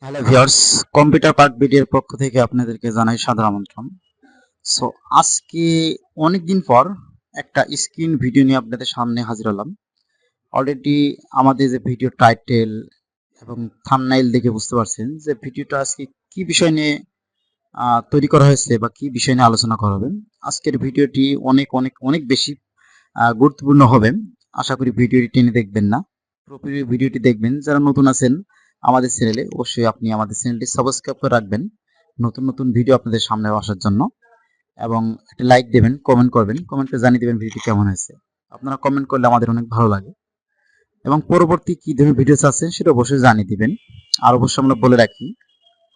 Hello viewers, computer part বিডির পক্ষ থেকে আপনাদেরকে জানাই সাদর আমন্ত্রণ। সো আজকে অনেকদিন পর একটা স্ক্রিন ভিডিও নিয়ে আপনাদের সামনে হাজির হলাম। অলরেডি আমাদের যে ভিডিও টাইটেল এবং থাম্বনেইল দেখে বুঝতে পারছেন যে ভিডিওটা আজকে কি বিষয় নিয়ে তৈরি করা হয়েছে বা কি বিষয় নিয়ে আলোচনা করা হবে। আজকের ভিডিওটি অনেক অনেক অনেক বেশি গুরুত্বপূর্ণ হবে। আশা করি ভিডিওটি টেনে দেখবেন না, পুরোপুরি ভিডিওটি দেখবেন। যারা নতুন আছেন আমাদের চ্যানেলে, অবশ্যই আপনি আমাদের চ্যানেলটি সাবস্ক্রাইব করে রাখবেন নতুন নতুন ভিডিও আপনাদের সামনে আসার জন্য, এবং একটা লাইক দেবেন, কমেন্ট করবেন, কমেন্টে জানিয়ে দেবেন ভিডিওটি কেমন হয়েছে। আপনারা কমেন্ট করলে আমাদের অনেক ভালো লাগে, এবং পরবর্তী কি ধরনের ভিডিও চাচ্ছেন সেটা অবশ্যই জানিয়ে দিবেন। আর অবশ্যই আমরা বলে রাখি,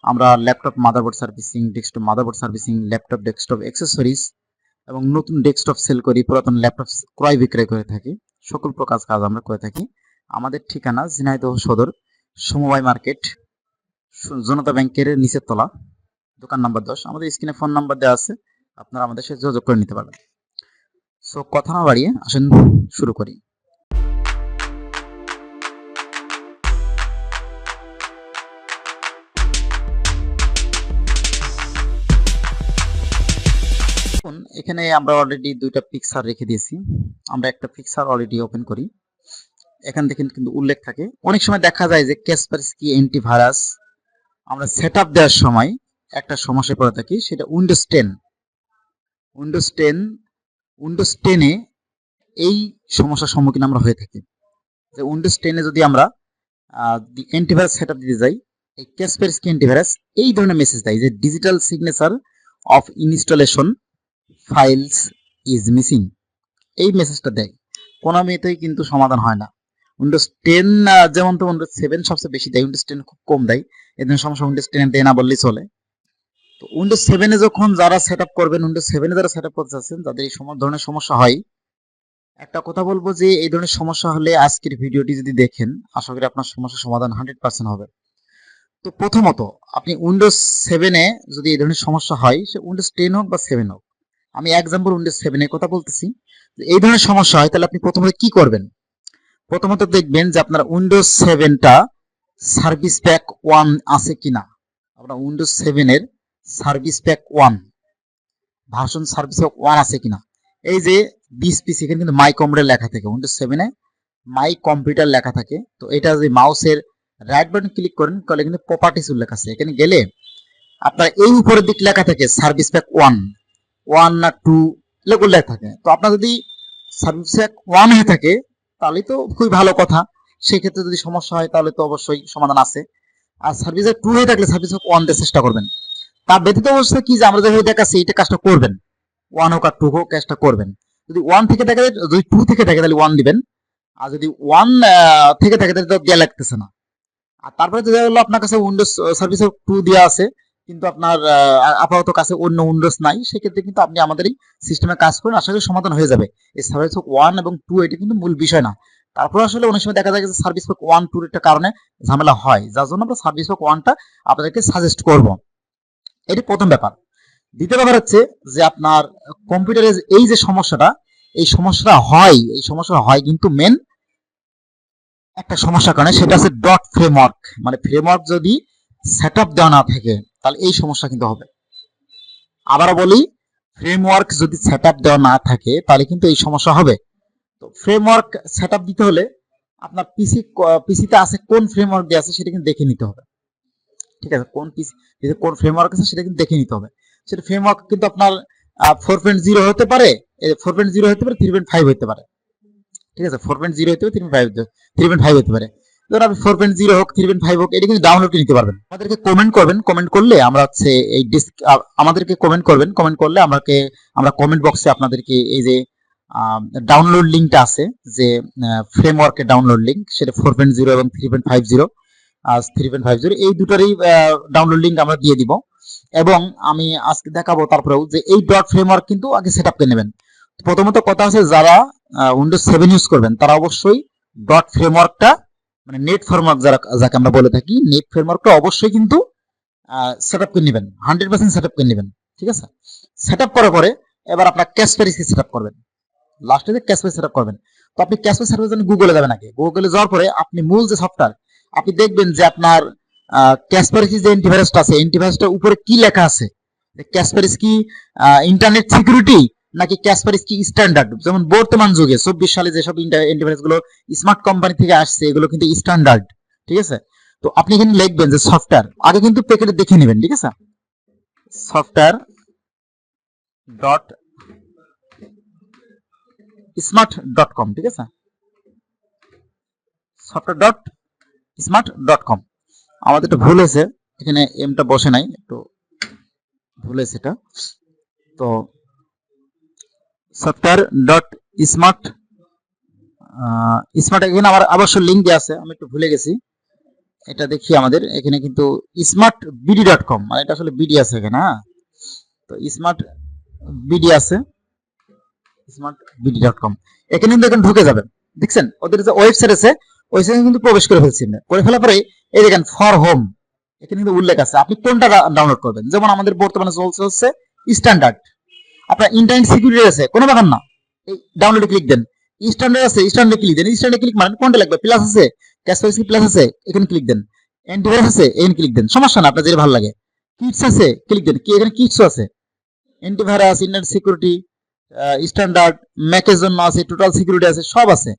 আমরা laptop motherboard servicing, desktop motherboard servicing, laptop desktop accessories এবং নতুন ডেস্কটপ সেল করি, পুরাতন ল্যাপটপ ক্রয় বিক্রয় করে থাকি। সকল প্রকার কাজ আমরা করে থাকি। আমাদের ঠিকানা ঝিনাইদহ সদর, সমবায় মার্কেট, জনতা ব্যাংকের নিচের তলা, দোকান নাম্বার 10। আমাদের স্ক্রিনে ফোন নাম্বার দেওয়া আছে, আপনারা আমাদের সাথে যোগাযোগ করে নিতে পারবেন। সো কথা না বাড়িয়ে আসেন শুরু করি। এখানে আমরা অলরেডি দুইটা পিকচার রেখে দিয়েছি। আমরা একটা পিকচার অলরেডি ওপেন করি। এখান থেকে কিন্তু উল্লেখ থাকে, অনেক সময় দেখা যায় যে কাসপারস্কি অ্যান্টিভাইরাস আমরা সেটআপ দেওয়ার সময় একটা সমস্যায় পড়ে থাকি, সেটা উইন্ডোজ 10। উইন্ডোজ 10 এ এই সমস্যার সম্মুখীন আমরা হয়ে থাকি যে উইন্ডোজ 10 এ যদি আমরা অ্যান্টিভাইরাস সেটআপ দিতে যাই, এই কাসপারস্কি অ্যান্টিভাইরাস এই ধরনের মেসেজ দেয় যে digital signature of installation files is missing. এই মেসেজটা দেয়, কোনো মেয়েতেই কিন্তু সমাধান হয় না। উইন্ডোজ 10 যেমন তো উইন্ডোজ 7 সবচেয়ে বেশি দেয়, উইন্ডোজ 10 খুব কম দেয়। এই ধরনের সমস্যা উইন্ডোজ 10 দেয় না বললেই চলে। তো উইন্ডোজ 7 এ যখন যারা সেটআপ করবেন, উইন্ডোজ 7 এ যারা সেটআপ করতে চাচ্ছেন, যাদের এই ধরনের সমস্যা হয়, একটা কথা বলবো যে এই ধরনের সমস্যা হলে আজকের ভিডিওটি যদি দেখেন, আশা করি আপনার সমস্যার সমাধান 100% হবে। তো প্রথমত আপনি উইন্ডোজ 7 এ যদি এই ধরনের সমস্যা হয়, সে উইন্ডোজ 10 হোক বা 7 হোক, আমি এক্সাম্পল উইন্ডোজ 7 এর কথা বলতেছি, এই ধরনের সমস্যা হয়, তাহলে আপনি প্রথমত কি করবেন? প্রথমত দেখবেন যে আপনার উইন্ডোজ 7টা সার্ভিস প্যাক 1 আছে কিনা। আপনার উইন্ডোজ 7 এর service pack 1 version service pack 1 আছে কিনা। এই যে 20 পিসি এখানে কিন্তু মাই কম্পিউটার লেখা থাকে, উইন্ডোজ 7 এ মাই কম্পিউটার লেখা থাকে। তো এটা যদি মাউসের রাইট বাটন ক্লিক করেন তাহলে কিন্তু প্রপার্টিজ উল্লেখ আছে, এখানে গেলে আপনার এই উপরের দিক লেখা থাকে সার্ভিস প্যাক 1 না 2 উল্লেখ থাকে। তো আপনার যদি সার্ভিস প্যাক 1 হয়ে থাকে তাহলে তো খুবই ভালো কথা, সেক্ষেত্রে যদি সমস্যা হয় তাহলে তো অবশ্যই সমাধান আছে। আর সার্ভিস প্যাক 2 হয়ে থাকলে সার্ভিস প্যাক 1 দিয়ে চেষ্টা করবেন। তার ব্যতীত অবস্থা কি যে আমরা যেভাবে দেখাচ্ছি এইটা কাজটা করবেন, 1 হোক আর 2 হোক কাজটা করবেন। যদি 1 থেকে থাকে, যদি 2 থেকে থাকে তাহলে 1 দিবেন, আর যদি 1 থেকে থাকে তাহলে তো দেয়া লাগতেছে না। আর তারপরে দেখা গেলো আপনার কাছে উইন্ডোজ সার্ভিস 2 দেওয়া আছে, কিন্তু আপনার আপাতত কাছে অন্য উইন্ডোজ নাই, সেক্ষেত্রে কিন্তু আপনি আমাদের এই সিস্টেমে কাজ করেন, আশা করি সমাধান হয়ে যাবে। এই সার্ভিস 1 এবং 2 এটা কিন্তু মূল বিষয় না। তারপর আসলে অনেক সময় দেখা যায় যে সার্ভিস 1 2 এর কারণে ঝামেলা হয়, যার জন্য আমরা সার্ভিস 1টা আপনাদেরকে সাজেস্ট করব। এটি প্রথম ব্যাপার। দ্বিতীয় ব্যাপার হচ্ছে যে আপনার কম্পিউটারের এই যে সমস্যাটা, এই সমস্যাটা হয় কিন্তু মেন একটা সমস্যার কারণে, সেটা হচ্ছে ডট ফ্রেমওয়ার্ক। মানে ফ্রেমওয়ার্ক যদি সেটআপ দেওয়া না থাকে তাহলে এই সমস্যা কিন্তু হবে। আবারও বলি, ফ্রেমওয়ার্ক যদি সেটআপ দেওয়া না থাকে তাহলে কিন্তু এই সমস্যা হবে। তো ফ্রেমওয়ার্ক সেটআপ দিতে হলে আপনার পিসিতে আছে কোন ফ্রেমওয়ার্ক দিয়ে আছে সেটা কিন্তু দেখে নিতে হবে। ঠিক আছে, কোন ফ্রেমওয়ার্ক আছে সেটা কিন্তু দেখে নিতে হবে। সেটা ফ্রেমওয়ার্ক কিন্তু আপনার 4.0 হতে পারে, 4.0 হতে পারে, 3.5 হতে পারে। ঠিক আছে, 4.0 হতে পারে, 3.5 হতে পারে। ধরুন আপনি 4.0 হোক, 3.5 হোক, এটা কিন্তু ডাউনলোড করে নিতে পারবেন। আমাদেরকে কমেন্ট করবেন, কমেন্ট করলে আমরা হচ্ছে এই আমাদেরকে কমেন্ট করবেন, কমেন্ট করলে আমরা কমেন্ট বক্সে আপনাদেরকে এই যে ডাউনলোড লিঙ্কটা আছে, যে ফ্রেমওয়ার্কের ডাউনলোড লিঙ্ক, সেটা 4.0 এবং 3.50 এই দুটারই ডাউনলোড লিঙ্ক আমরা দিয়ে দিব। এবং আমি আজকে দেখাবো তারপরেও যে এই ডট ফ্রেমওয়ার্ক কিন্তু আগে সেটআপ করে নেবেন। প্রথমত কথা আছে, যারা উইন্ডোজ 7 ইউজ করবেন তারা অবশ্যই ডট ফ্রেমওয়ার্কটা, মানে নেট ফ্রেমওয়ার্ক যাকে আমরা বলে থাকি, নেট ফ্রেমওয়ার্কটা অবশ্যই কিন্তু সেটআপ করে নেবেন, 100% সেটআপ করে নেবেন। ঠিক আছে, সেটআপ করার পরে এবার আপনার কাসপারস্কি সেটআপ করবেন, লাস্টে যে কাসপারস্কি সেটআপ করবেন। তো আপনি কাসপারস্কি সেটআপের জন্য গুগলে যাবেন। আগে গুগলে যাওয়ার পরে আপনি মূল যে সফটওয়্যার, আপনি দেখবেন যে আপনার ক্যাসপারস্কি যে অ্যান্টিভাইরাসটা আছে, অ্যান্টিভাইরাসটার উপরে কি লেখা আছে, ক্যাসপারস্কি ইন্টারনেট সিকিউরিটি নাকি ক্যাসপারস্কি স্ট্যান্ডার্ড। যেমন বর্তমান যুগে 24 সালে যেসব অ্যান্টিভাইরাস গুলো স্মার্ট কোম্পানি থেকে আসছে এগুলো কিন্তু স্ট্যান্ডার্ড, ঠিক আছে। তো আপনি এখানে লিখবেন যে সফটওয়্যার, আগে কিন্তু প্যাকেটে দেখে নেবেন, ঠিক আছে। Software dot smart dot com, ঠিক আছে, software dot smart dot com. আমাদের একটু ভুল হয়েছে, এখানে এমটা বসে নাই, একটু ভুল হয়েছে এটা। তো সফটওয়্যার ডট স্মার্ট স্মার্ট, এখানে আমার অবশ্য লিঙ্ক দেওয়া আছে, আমি একটু ভুলে গেছি, এটা দেখি আমাদের এখানে কিন্তু স্মার্ট বিডি ডট কম, মানে এটা আসলে বিডি আছে এখানে, হ্যাঁ। তো স্মার্ট বিডি আছে, স্মার্ট বিডি ডট কম, এখানে কিন্তু এখন ঢুকে যাবেন। দেখছেন ওদের যে ওয়েবসাইট আছে ওয়েবসাইটে কিন্তু প্রবেশ করে ফেলছি, করে ফেলার পরে এই দেখেন ফর হোম, এখানে কিন্তু উল্লেখ আছে আপনি কোনটা ডাউনলোড করবেন। যেমন আমাদের বর্তমানে চলছে হচ্ছে স্ট্যান্ডার্ড, আপনার ইন্টারনেট সিকিউরিটি আছে কোনো ব্যাপার না, এই ডাউনলোডে ক্লিক দেন। স্ট্যান্ডার্ড আছে স্ট্যান্ডার্ডে ক্লিক দেন, স্ট্যান্ডার্ডে ক্লিক মানে কোনটা লাগবে, প্লাস আছে ক্যাসপারস্কি প্লাস আছে এখানে ক্লিক দেন, অ্যান্টিভাইরাস আছে এখানে ক্লিক দেন, সমস্যা না, আপনার যেটা ভালো লাগে। কিটস আছে ক্লিক দেন, কি এখানে কিটসও আছে, অ্যান্টিভাইরাস, ইন্টারনেট সিকিউরিটি, স্ট্যান্ডার্ড, ম্যাকের জন্য আছে, টোটাল সিকিউরিটি আছে, সব আছে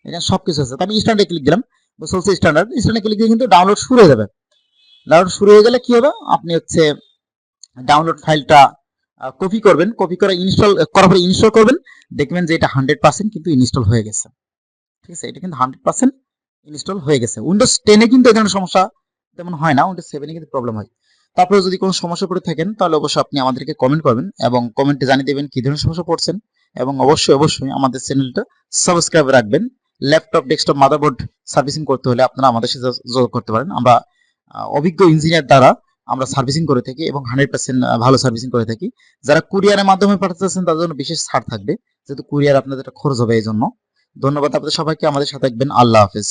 এখানে, সবকিছু আছে। তো আমি স্ট্যান্ডার্ডে ক্লিক দিলাম, চলছে স্ট্যান্ডার্ড, স্ট্যান্ডার্ডে ক্লিক দিয়ে কিন্তু ডাউনলোড শুরু হয়ে যাবে। ডাউনলোড শুরু হয়ে গেলে কি হবে, আপনি হচ্ছে ডাউনলোড ফাইলটা কপি করবেন, কপি করে ইনস্টল করার পরে ইনস্টল করবেন, দেখবেন যে এটা 100% কিন্তু ইনস্টল হয়ে গেছে, ঠিক আছে, এটা কিন্তু 100% ইনস্টল হয়ে গেছে। উইন্ডোজ 10 এ কিন্তু এই ধরনের সমস্যা তেমন হয় না, উইন্ডোজ 7 এ কিন্তু প্রবলেম হয়। তারপরে যদি কোনো সমস্যা পড়ে থাকেন তাহলে অবশ্যই আপনি আমাদেরকে কমেন্ট করবেন এবং কমেন্টে জানিয়ে দেবেন কি ধরনের সমস্যা পড়ছেন, এবং অবশ্যই আমাদের চ্যানেলটা সাবস্ক্রাইব রাখবেন। ল্যাপটপ, ডেস্কটপ, মাদারবোর্ড সার্ভিসিং করতে হলে আপনারা আমাদের সাথে যোগাযোগ করতে পারেন। আমরা অভিজ্ঞ ইঞ্জিনিয়ার দ্বারা আমরা সার্ভিসিং করে থাকি এবং 100% ভালো সার্ভিসিং করে থাকি। যারা কুরিয়ারের মাধ্যমে পাঠাচ্ছেন তাদের জন্য বিশেষ ছাড় থাকবে, যেহেতু কুরিয়ার আপনাদের একটা খরচ হবে এই জন্য। ধন্যবাদ আপনাদের সবাইকে, আমাদের সাথে থাকবেন। আল্লাহ হাফেজ।